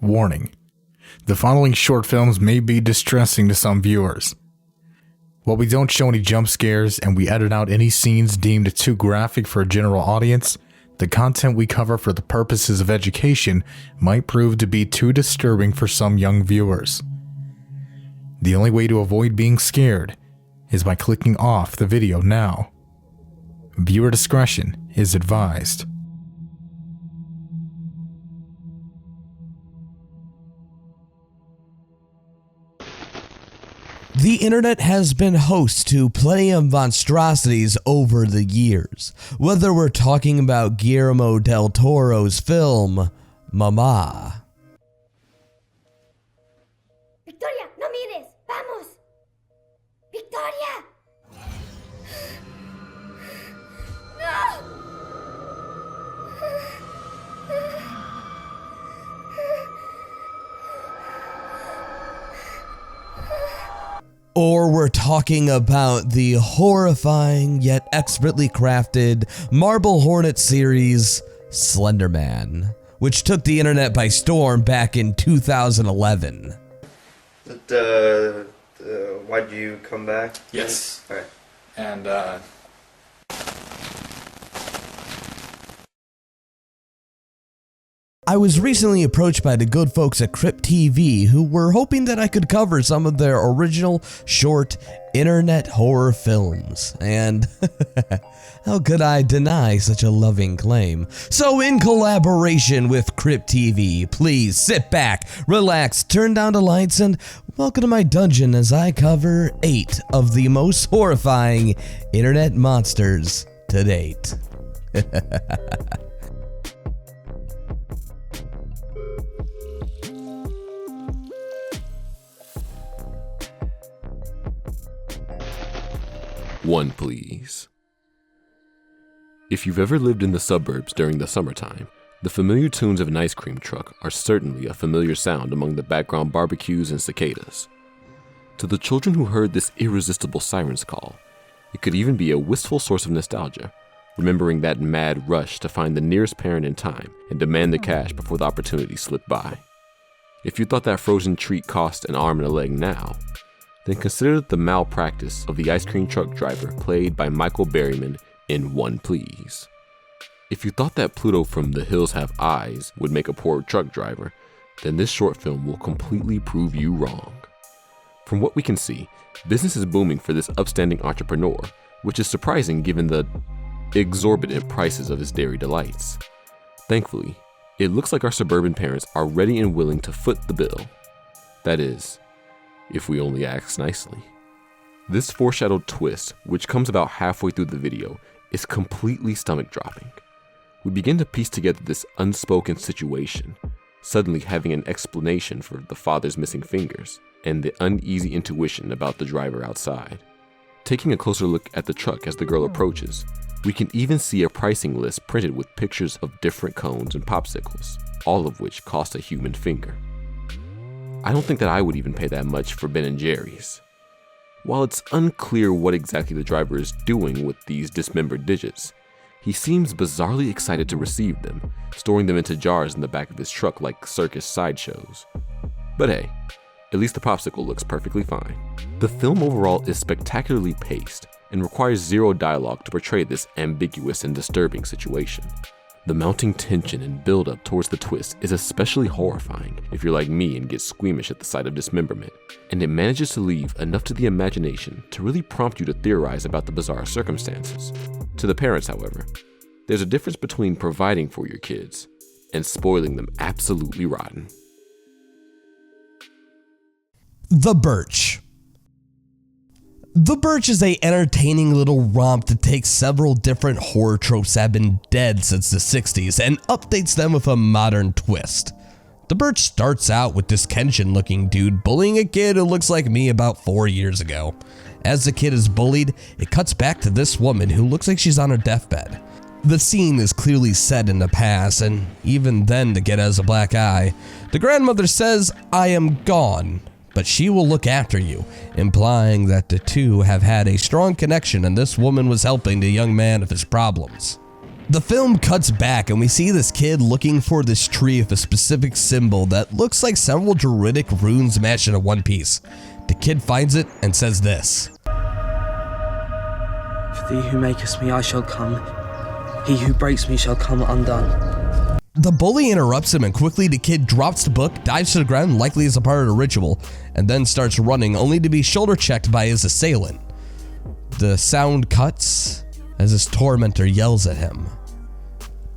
Warning: the following short films may be distressing to some viewers. While we don't show any jump scares and we edit out any scenes deemed too graphic for a general audience, the content we cover for the purposes of education might prove to be too disturbing for some young viewers. The only way to avoid being scared is by clicking off the video now. Viewer discretion is advised. The internet has been host to plenty of monstrosities over the years, whether we're talking about Guillermo del Toro's film, Mama. Victoria, no mires, vamos. Victoria. No. Or we're talking about the horrifying yet expertly crafted Marble Hornet series, Slender-man, which took the internet by storm back in 2011. Why'd you come back? Yes. Alright. And, I was recently approached by the good folks at CryptTV who were hoping that I could cover some of their original short internet horror films, and how could I deny such a loving claim? So in collaboration with CryptTV, please sit back, relax, turn down the lights, and welcome to my dungeon as I cover 8 of the most horrifying internet monsters to date. One, please. If you've ever lived in the suburbs during the summertime, the familiar tunes of an ice cream truck are certainly a familiar sound among the background barbecues and cicadas. To the children who heard this irresistible siren's call, it could even be a wistful source of nostalgia, remembering that mad rush to find the nearest parent in time and demand the cash before the opportunity slipped by. If you thought that frozen treat cost an arm and a leg now, then consider the malpractice of the ice cream truck driver played by Michael Berryman in One Please. If you thought that Pluto from The Hills Have Eyes would make a poor truck driver, then this short film will completely prove you wrong. From what we can see, business is booming for this upstanding entrepreneur, which is surprising given the exorbitant prices of his dairy delights. Thankfully, it looks like our suburban parents are ready and willing to foot the bill. That is, if we only ask nicely. This foreshadowed twist, which comes about halfway through the video, is completely stomach-dropping. We begin to piece together this unspoken situation, suddenly having an explanation for the father's missing fingers, and the uneasy intuition about the driver outside. Taking a closer look at the truck as the girl approaches, we can even see a pricing list printed with pictures of different cones and popsicles, all of which cost a human finger. I don't think that I would even pay that much for Ben & Jerry's. While it's unclear what exactly the driver is doing with these dismembered digits, he seems bizarrely excited to receive them, storing them into jars in the back of his truck like circus sideshows. But hey, at least the popsicle looks perfectly fine. The film overall is spectacularly paced and requires zero dialogue to portray this ambiguous and disturbing situation. The mounting tension and build-up towards the twist is especially horrifying if you're like me and get squeamish at the sight of dismemberment, and it manages to leave enough to the imagination to really prompt you to theorize about the bizarre circumstances. To the parents, however, there's a difference between providing for your kids and spoiling them absolutely rotten. The Birch. The Birch is a entertaining little romp that takes several different horror tropes that have been dead since the 60s and updates them with a modern twist. The Birch starts out with this Kenshin looking dude bullying a kid who looks like me about 4 years ago. As the kid is bullied, it cuts back to this woman who looks like she's on her deathbed. The scene is clearly set in the past, and even then the kid has a black eye. The grandmother says, "I am gone, but she will look after you," implying that the two have had a strong connection and this woman was helping the young man of his problems. The film cuts back and we see this kid looking for this tree with a specific symbol that looks like several druidic runes mashed into one piece. The kid finds it and says this. For thee who makest me, I shall come. He who breaks me shall come undone. The bully interrupts him and quickly the kid drops the book, dives to the ground likely as a part of the ritual, and then starts running only to be shoulder checked by his assailant. The sound cuts as his tormentor yells at him.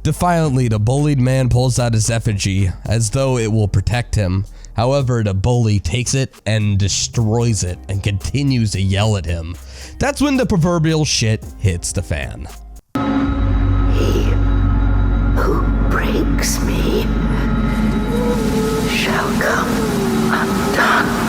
Defiantly, the bullied man pulls out his effigy as though it will protect him. However, the bully takes it and destroys it and continues to yell at him. That's when the proverbial shit hits the fan. He who breaks me shall come undone.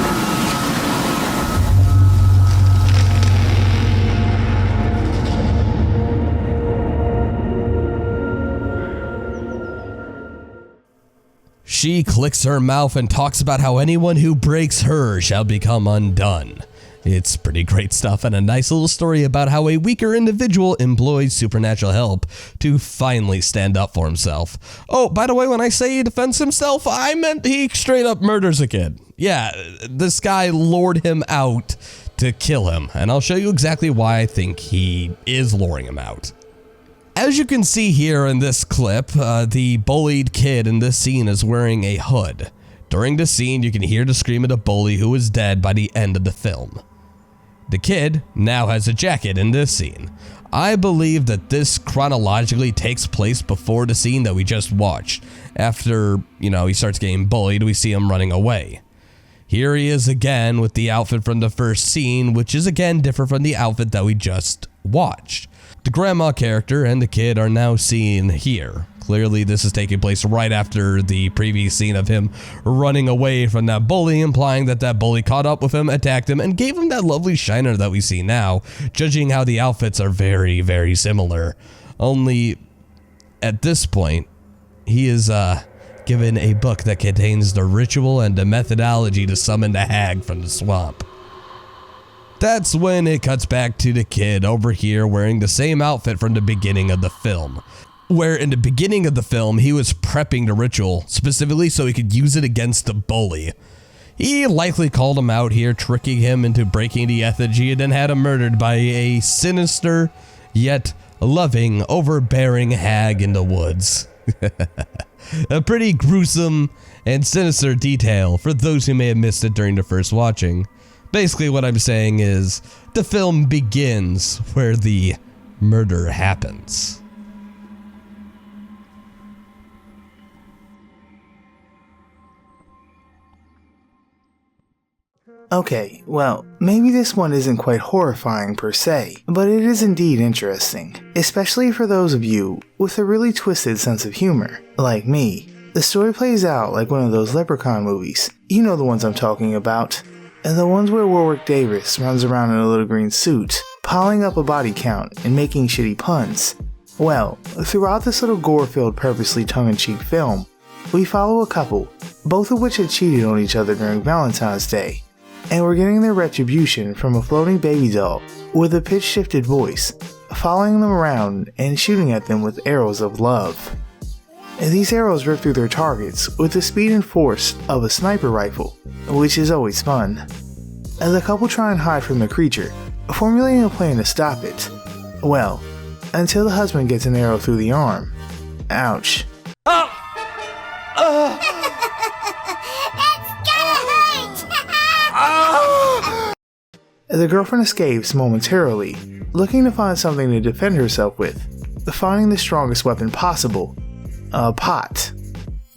She clicks her mouth and talks about how anyone who breaks her shall become undone. It's pretty great stuff and a nice little story about how a weaker individual employs supernatural help to finally stand up for himself. Oh, by the way, when I say he defends himself, I meant he straight up murders a kid. Yeah, this guy lured him out to kill him, and I'll show you exactly why I think he is luring him out. As you can see here in this clip, the bullied kid in this scene is wearing a hood. During the scene, you can hear the scream of the bully who is dead by the end of the film. The kid now has a jacket in this scene. I believe that this chronologically takes place before the scene that we just watched. After, he starts getting bullied, we see him running away. Here he is again with the outfit from the first scene, which is again different from the outfit that we just watched. The grandma character and the kid are now seen here. Clearly this is taking place right after the previous scene of him running away from that bully, implying that that bully caught up with him, attacked him, and gave him that lovely shiner that we see now, judging how the outfits are very, very similar. Only, at this point, he is given a book that contains the ritual and the methodology to summon the hag from the swamp. That's when it cuts back to the kid over here wearing the same outfit from the beginning of the film. Where in the beginning of the film, he was prepping the ritual, specifically so he could use it against the bully. He likely called him out here, tricking him into breaking the effigy, and then had him murdered by a sinister, yet loving, overbearing hag in the woods. A pretty gruesome and sinister detail for those who may have missed it during the first watching. Basically what I'm saying is, the film begins where the murder happens. Okay, well, maybe this one isn't quite horrifying per se, but it is indeed interesting, especially for those of you with a really twisted sense of humor, like me. The story plays out like one of those Leprechaun movies, you know the ones I'm talking about, and the ones where Warwick Davis runs around in a little green suit, piling up a body count and making shitty puns. Well, throughout this little gore-filled purposely tongue-in-cheek film, we follow a couple, both of which had cheated on each other during Valentine's Day, and were getting their retribution from a floating baby doll with a pitch-shifted voice, following them around and shooting at them with arrows of love. And these arrows rip through their targets with the speed and force of a sniper rifle, which is always fun. As the couple try and hide from the creature, formulating a plan to stop it. Well, until the husband gets an arrow through the arm. Ouch. It's gonna hurt! The girlfriend escapes momentarily, looking to find something to defend herself with, finding the strongest weapon possible, a pot.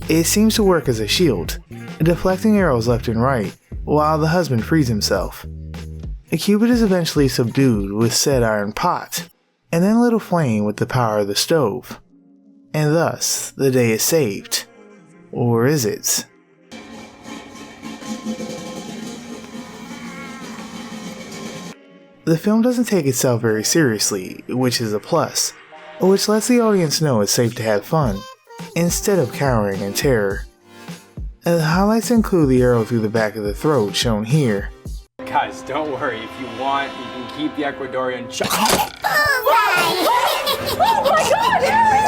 It seems to work as a shield, deflecting arrows left and right, while the husband frees himself. Cupid is eventually subdued with said iron pot, and then lit aflame with the power of the stove. And thus, the day is saved. Or is it? The film doesn't take itself very seriously, which is a plus, which lets the audience know it's safe to have fun, instead of cowering in terror. The highlights include the arrow through the back of the throat shown here. Guys, don't worry. If you want, you can keep the Ecuadorian Oh my god, Harry!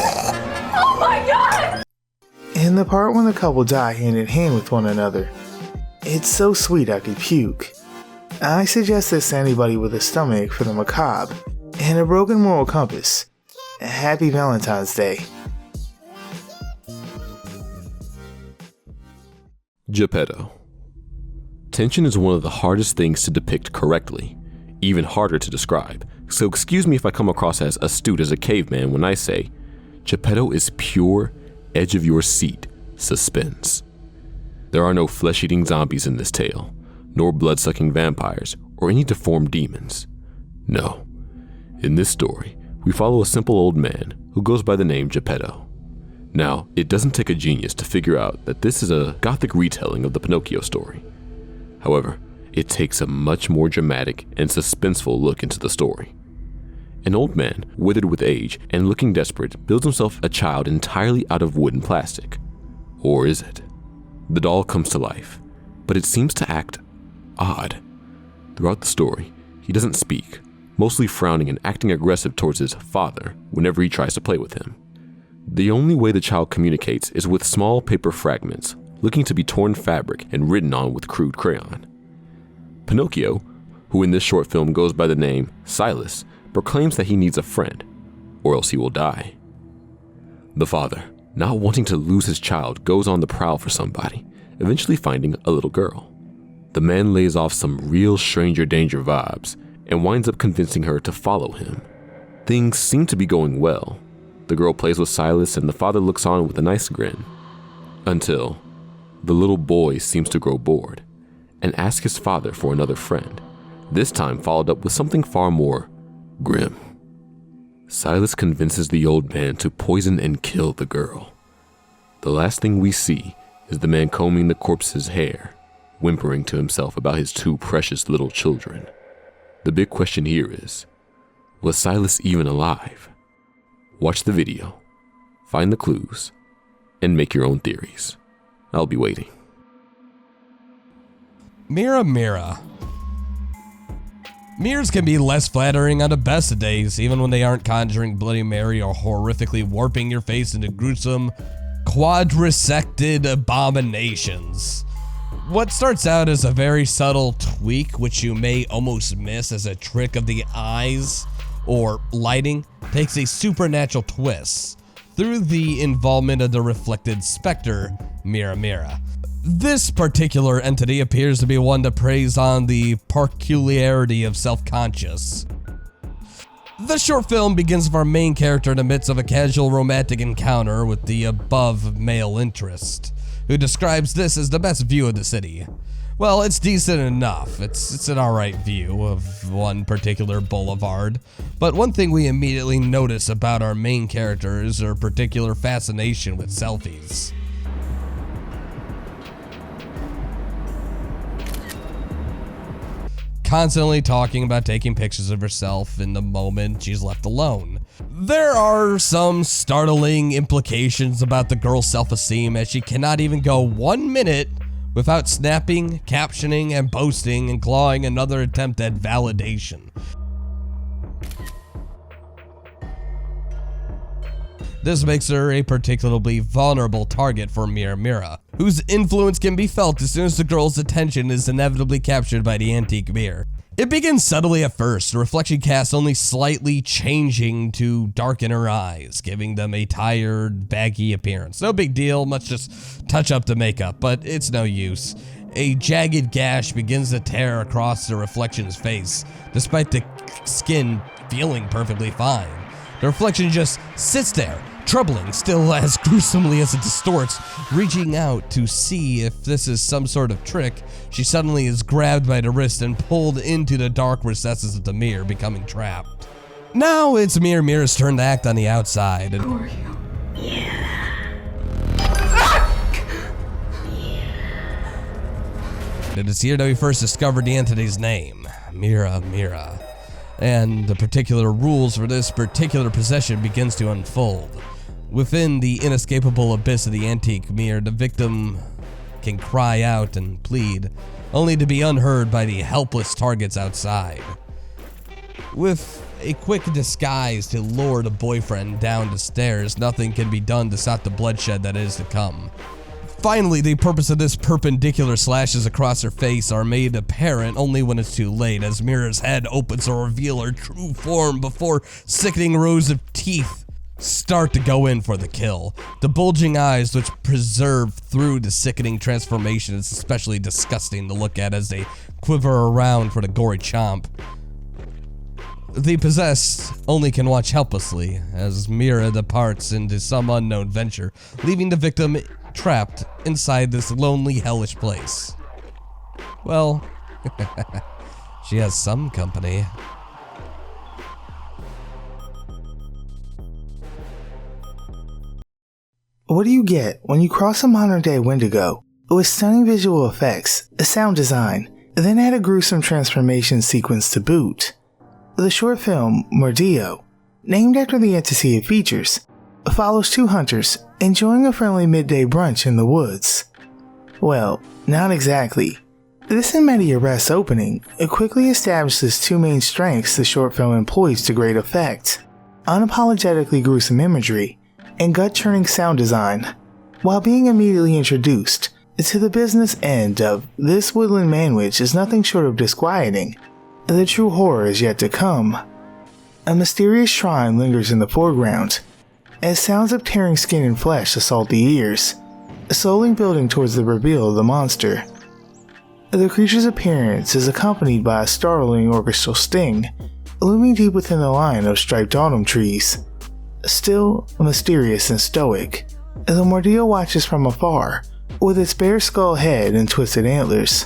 and the part when the couple die hand in hand with one another. It's so sweet I could puke. I suggest this to anybody with a stomach for the macabre and a broken moral compass. Happy Valentine's Day. Geppetto. Tension is one of the hardest things to depict correctly, even harder to describe, so excuse me if I come across as astute as a caveman when I say, Geppetto is pure, edge-of-your-seat suspense. There are no flesh-eating zombies in this tale, nor blood-sucking vampires, or any deformed demons. No. In this story, we follow a simple old man who goes by the name Geppetto. Now, it doesn't take a genius to figure out that this is a gothic retelling of the Pinocchio story. However, it takes a much more dramatic and suspenseful look into the story. An old man, withered with age and looking desperate, builds himself a child entirely out of wood and plastic. Or is it? The doll comes to life, but it seems to act odd. Throughout the story, he doesn't speak, mostly frowning and acting aggressive towards his father whenever he tries to play with him. The only way the child communicates is with small paper fragments, looking to be torn fabric and written on with crude crayon. Pinocchio, who in this short film goes by the name Silas, proclaims that he needs a friend, or else he will die. The father, not wanting to lose his child, goes on the prowl for somebody, eventually finding a little girl. The man lays off some real stranger danger vibes and winds up convincing her to follow him. Things seem to be going well. The girl plays with Silas and the father looks on with a nice grin. Until the little boy seems to grow bored and ask his father for another friend, this time followed up with something far more grim. Silas convinces the old man to poison and kill the girl. The last thing we see is the man combing the corpse's hair, whimpering to himself about his two precious little children. The big question here is, was Silas even alive? Watch the video, find the clues, and make your own theories. I'll be waiting. Mira Mira. Mirrors can be less flattering on the best of days, even when they aren't conjuring Bloody Mary or horrifically warping your face into gruesome, quadrisected abominations. What starts out as a very subtle tweak, which you may almost miss as a trick of the eyes or lighting, takes a supernatural twist through the involvement of the reflected specter, Mira Mira. This particular entity appears to be one that preys on the peculiarity of self-conscious. The short film begins with our main character in the midst of a casual romantic encounter with the above male interest, who describes this as the best view of the city. Well, it's decent enough. It's an alright view of one particular boulevard. But one thing we immediately notice about our main character is her particular fascination with selfies. Constantly talking about taking pictures of herself in the moment she's left alone. There are some startling implications about the girl's self-esteem, as she cannot even go 1 minute without snapping, captioning, and posting and clawing another attempt at validation. This makes her a particularly vulnerable target for Mira Mira, whose influence can be felt as soon as the girl's attention is inevitably captured by the antique mirror. It begins subtly at first, the reflection cast only slightly changing to darken her eyes, giving them a tired, baggy appearance. No big deal, much just touch up the makeup, but it's no use. A jagged gash begins to tear across the reflection's face, despite the skin feeling perfectly fine. The reflection just sits there, troubling, still as gruesomely as it distorts. Reaching out to see if this is some sort of trick, she suddenly is grabbed by the wrist and pulled into the dark recesses of the mirror, becoming trapped. Now it's Mira Mira's turn to act on the outside. Who are you? It is here that we first discovered the entity's name, Mira Mira, and the particular rules for this particular possession begins to unfold. Within the inescapable abyss of the antique mirror, the victim can cry out and plead, only to be unheard by the helpless targets outside. With a quick disguise to lure the boyfriend down the stairs, nothing can be done to stop the bloodshed that is to come. Finally, the purpose of this perpendicular slashes across her face are made apparent only when it's too late, as Mira's head opens to reveal her true form before sickening rows of teeth start to go in for the kill. The bulging eyes, which preserve through the sickening transformation, is especially disgusting to look at as they quiver around for the gory chomp. The possessed only can watch helplessly as Mira departs into some unknown venture, leaving the victim trapped inside this lonely, hellish place. Well, she has some company. What do you get when you cross a modern-day Wendigo with stunning visual effects, sound design, then add a gruesome transformation sequence to boot? The short film, Mordio, named after the entity it features, follows two hunters enjoying a friendly midday brunch in the woods. Well, not exactly. This in many arrests opening quickly establishes two main strengths the short film employs to great effect: unapologetically gruesome imagery and gut-churning sound design, while being immediately introduced to the business end of this woodland man-witch is nothing short of disquieting. The true horror is yet to come. A mysterious shrine lingers in the foreground, as sounds of tearing skin and flesh assault the ears, slowly building towards the reveal of the monster. The creature's appearance is accompanied by a startling orchestral sting, looming deep within the line of striped autumn trees. Still mysterious and stoic, the Mordio watches from afar, with its bare skull head and twisted antlers.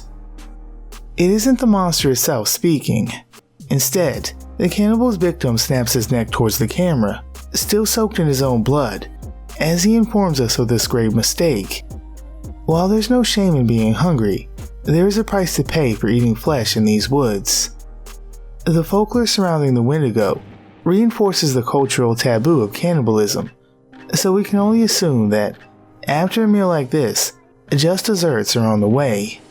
It isn't the monster itself speaking. Instead, the cannibal's victim snaps his neck towards the camera, still soaked in his own blood, as he informs us of this grave mistake. While there's no shame in being hungry, there is a price to pay for eating flesh in these woods. The folklore surrounding the Wendigo reinforces the cultural taboo of cannibalism, so we can only assume that, after a meal like this, just desserts are on the way.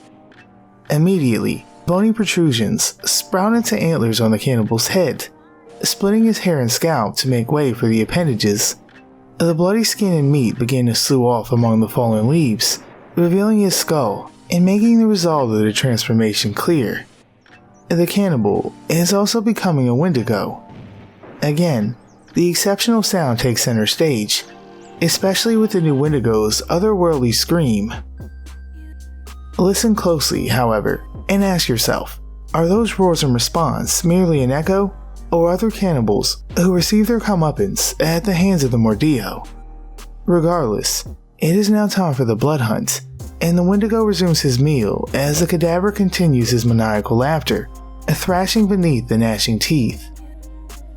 Immediately, bony protrusions sprout into antlers on the cannibal's head, splitting his hair and scalp to make way for the appendages. The bloody skin and meat begin to slew off among the fallen leaves, revealing his skull and making the result of the transformation clear. The cannibal is also becoming a Wendigo. Again, the exceptional sound takes center stage, especially with the new Wendigo's otherworldly scream. Listen closely, however, and ask yourself, are those roars and response merely an echo, or other cannibals who receive their comeuppance at the hands of the Mordio? Regardless, it is now time for the blood hunt, and the Wendigo resumes his meal as the cadaver continues his maniacal laughter, thrashing beneath the gnashing teeth.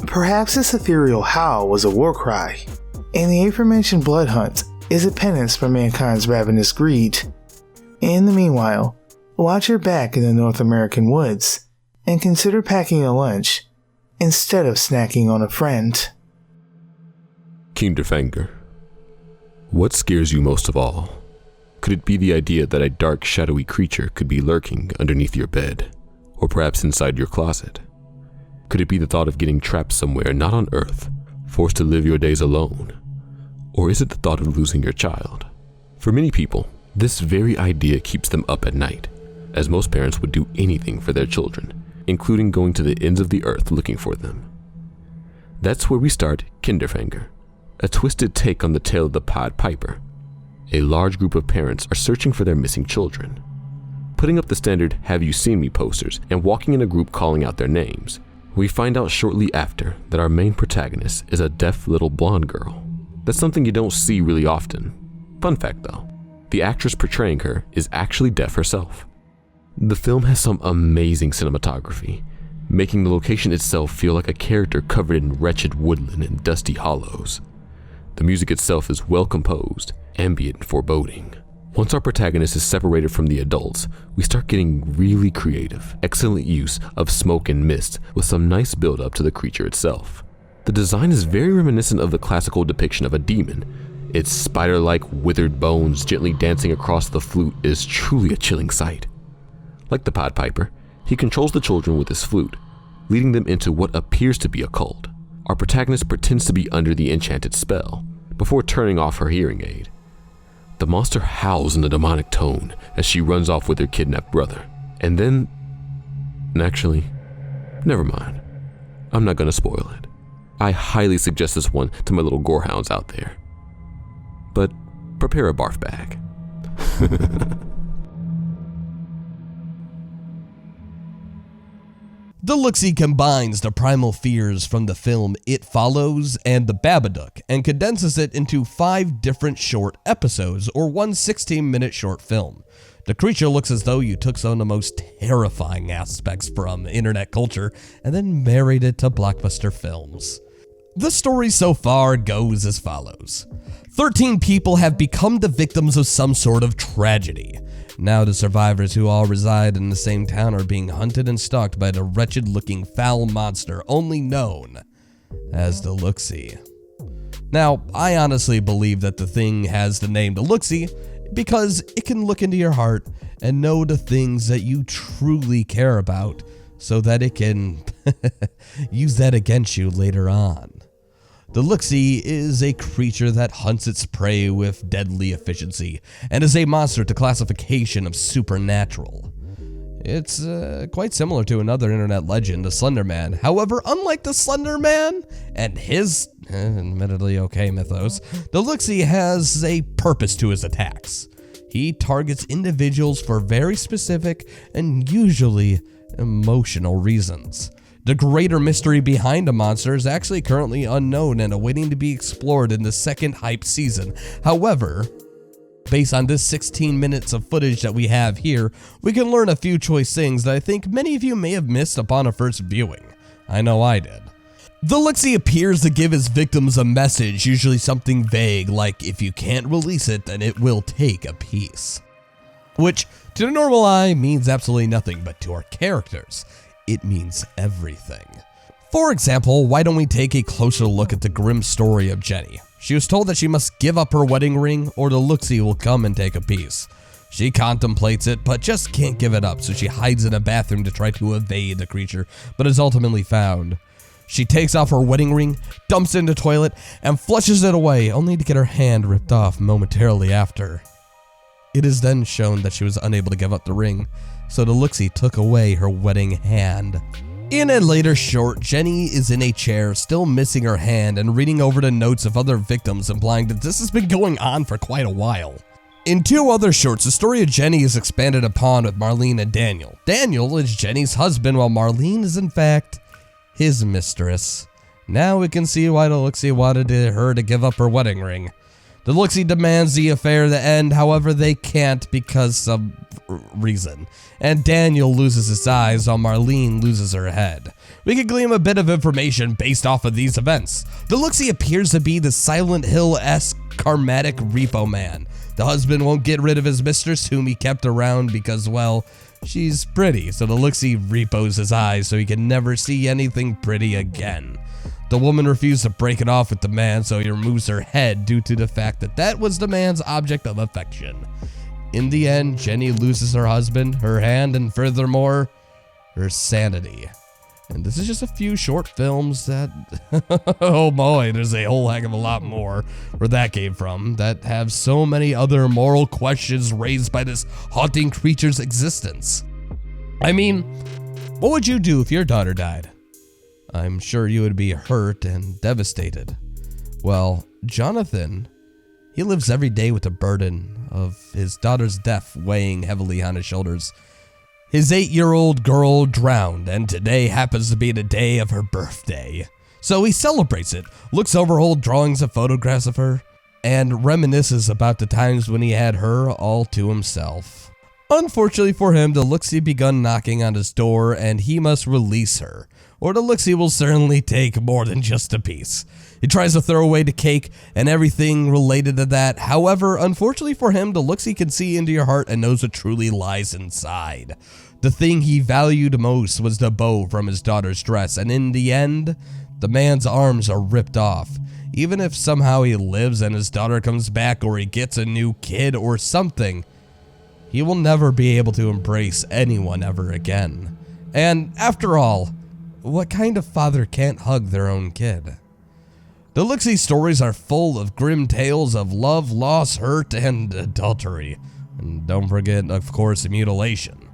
Perhaps this ethereal howl was a war cry, and the aforementioned blood hunt is a penance for mankind's ravenous greed. In the meanwhile, watch your back in the North American woods, and consider packing a lunch instead of snacking on a friend. Fanger, what scares you most of all? Could it be the idea that a dark, shadowy creature could be lurking underneath your bed, or perhaps inside your closet? Could it be the thought of getting trapped somewhere not on Earth, forced to live your days alone? Or is it the thought of losing your child? For many people, this very idea keeps them up at night, as most parents would do anything for their children, including going to the ends of the earth looking for them. That's where we start Kinderfanger, a twisted take on the tale of the Pied Piper. A large group of parents are searching for their missing children, putting up the standard "Have you seen me" posters and walking in a group calling out their names. We find out shortly after that our main protagonist is a deaf little blonde girl. That's something you don't see really often. Fun fact though, the actress portraying her is actually deaf herself. The film has some amazing cinematography, making the location itself feel like a character covered in wretched woodland and dusty hollows. The music itself is well composed, ambient and foreboding. Once our protagonist is separated from the adults, we start getting really creative, excellent use of smoke and mist with some nice build up to the creature itself. The design is very reminiscent of the classical depiction of a demon. Its spider-like withered bones gently dancing across the flute is truly a chilling sight. Like the Pied Piper, he controls the children with his flute, leading them into what appears to be a cult. Our protagonist pretends to be under the enchanted spell before turning off her hearing aid. The monster howls in a demonic tone as she runs off with her kidnapped brother. And then, actually, never mind. I'm not gonna spoil it. I highly suggest this one to my little gorehounds out there. But prepare a barf bag. The look-see combines the primal fears from the film It Follows and The Babadook and condenses it into 5 different short episodes or one 16-minute short film. The creature looks as though you took some of the most terrifying aspects from internet culture and then married it to blockbuster films. The story so far goes as follows. 13 people have become the victims of some sort of tragedy. Now the survivors, who all reside in the same town, are being hunted and stalked by the wretched-looking foul monster only known as the Look-See. Now, I honestly believe that the thing has the name the Look-See because it can look into your heart and know the things that you truly care about so that it can use that against you later on. The Look-See is a creature that hunts its prey with deadly efficiency and is a monster to classification of supernatural. It's quite similar to another internet legend, the Slender-man. However, unlike the Slender-man and his admittedly okay mythos, the Look-See has a purpose to his attacks. He targets individuals for very specific and usually emotional reasons. The greater mystery behind the monster is actually currently unknown and awaiting to be explored in the second hype season. However, based on this 16 minutes of footage that we have here, we can learn a few choice things that I think many of you may have missed upon a first viewing. I know I did. The Look-See appears to give his victims a message, usually something vague like, if you can't release it, then it will take a piece. Which, to the normal eye, means absolutely nothing, but to our characters, it means everything. For example, why don't we take a closer look at the grim story of Jenny? She was told that she must give up her wedding ring or the Look-See will come and take a piece. She contemplates it, but just can't give it up, so she hides in a bathroom to try to evade the creature, but is ultimately found. She takes off her wedding ring, dumps it in the toilet, and flushes it away, only to get her hand ripped off momentarily after. It is then shown that she was unable to give up the ring, so the Look-See took away her wedding hand. In a later short, Jenny is in a chair, still missing her hand, and reading over the notes of other victims, implying that this has been going on for quite a while. In 2 other shorts, the story of Jenny is expanded upon with Marlene and Daniel. Daniel is Jenny's husband, while Marlene is in fact his mistress. Now we can see why the Look-See wanted her to give up her wedding ring. The Look-See demands the affair to end, however they can't because of reason. And Daniel loses his eyes while Marlene loses her head. We can glean a bit of information based off of these events. The Look-See appears to be the Silent Hill-esque karmatic repo man. The husband won't get rid of his mistress, whom he kept around because, well, she's pretty, so the Look-See repos his eyes so he can never see anything pretty again. The woman refused to break it off with the man, so he removes her head due to the fact that that was the man's object of affection. In the end, Jenny loses her husband, her hand, and furthermore, her sanity. And this is just a few short films that, oh boy, there's a whole heck of a lot more where that came from, that have so many other moral questions raised by this haunting creature's existence. I mean, what would you do if your daughter died? I'm sure you would be hurt and devastated. Well, Jonathan, he lives every day with the burden of his daughter's death weighing heavily on his shoulders. His 8-year-old girl drowned, and today happens to be the day of her birthday. So he celebrates it, looks over old drawings and photographs of her, and reminisces about the times when he had her all to himself. Unfortunately for him, the Look-See begun knocking on his door, and he must release her, or the Look-See will certainly take more than just a piece. He tries to throw away the cake and everything related to that. However, unfortunately for him, the Look-See can see into your heart and knows what truly lies inside. The thing he valued most was the bow from his daughter's dress, and in the end, the man's arms are ripped off. Even if somehow he lives and his daughter comes back or he gets a new kid or something, he will never be able to embrace anyone ever again. And after all, what kind of father can't hug their own kid? The Looksee stories are full of grim tales of love, loss, hurt, and adultery. And don't forget, of course, mutilation.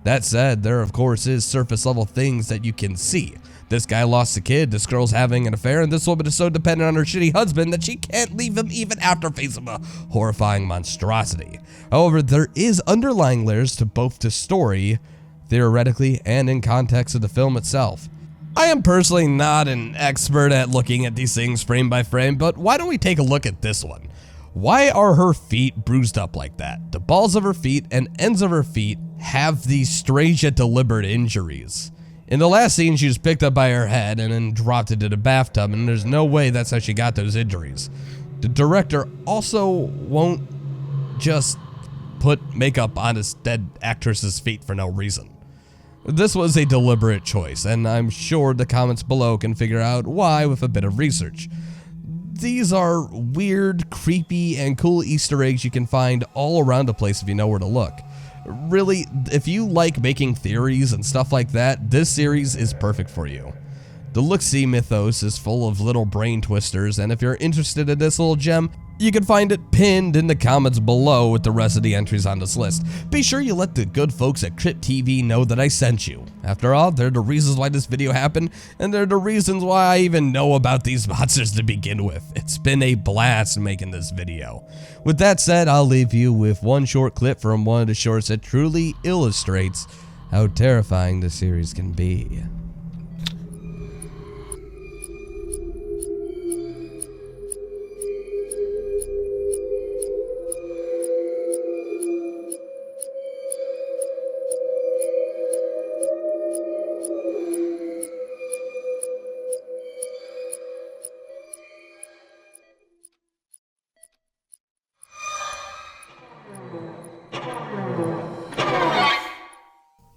That said, there of course is surface level things that you can see. This guy lost a kid, this girl's having an affair, and this woman is so dependent on her shitty husband that she can't leave him even after facing a horrifying monstrosity. However, there is underlying layers to both the story, theoretically, and in context of the film itself. I am personally not an expert at looking at these things frame by frame, but why don't we take a look at this one? Why are her feet bruised up like that? The balls of her feet and ends of her feet have these strange yet deliberate injuries. In the last scene, she was picked up by her head and then dropped into the bathtub, and there's no way that's how she got those injuries. The director also won't just put makeup on his dead actress's feet for no reason. This was a deliberate choice, and I'm sure the comments below can figure out why with a bit of research. These are weird, creepy, and cool Easter eggs you can find all around the place if you know where to look. Really, if you like making theories and stuff like that, this series is perfect for you. The Looksee mythos is full of little brain twisters, and if you're interested in this little gem, you can find it pinned in the comments below with the rest of the entries on this list. Be sure you let the good folks at CryptTV know that I sent you. After all, they're the reasons why this video happened, and they're the reasons why I even know about these monsters to begin with. It's been a blast making this video. With that said, I'll leave you with one short clip from one of the shorts that truly illustrates how terrifying this series can be.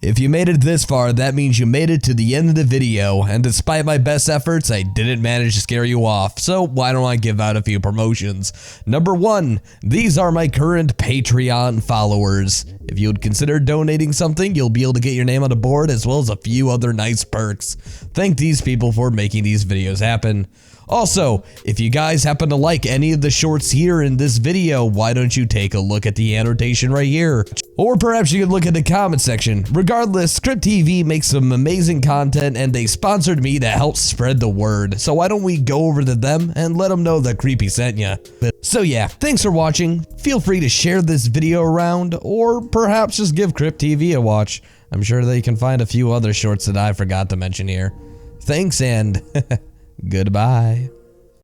If you made it this far, that means you made it to the end of the video, and despite my best efforts, I didn't manage to scare you off, so why don't I give out a few promotions. Number 1, these are my current Patreon followers. If you would consider donating something, you'll be able to get your name on the board as well as a few other nice perks. Thank these people for making these videos happen. Also, if you guys happen to like any of the shorts here in this video, why don't you take a look at the annotation right here? Or perhaps you could look at the comment section. Regardless, CryptTV makes some amazing content and they sponsored me to help spread the word. So why don't we go over to them and let them know that Creepy sent ya. So yeah, thanks for watching. Feel free to share this video around or perhaps just give CryptTV a watch. I'm sure they can find a few other shorts that I forgot to mention here. Thanks and goodbye.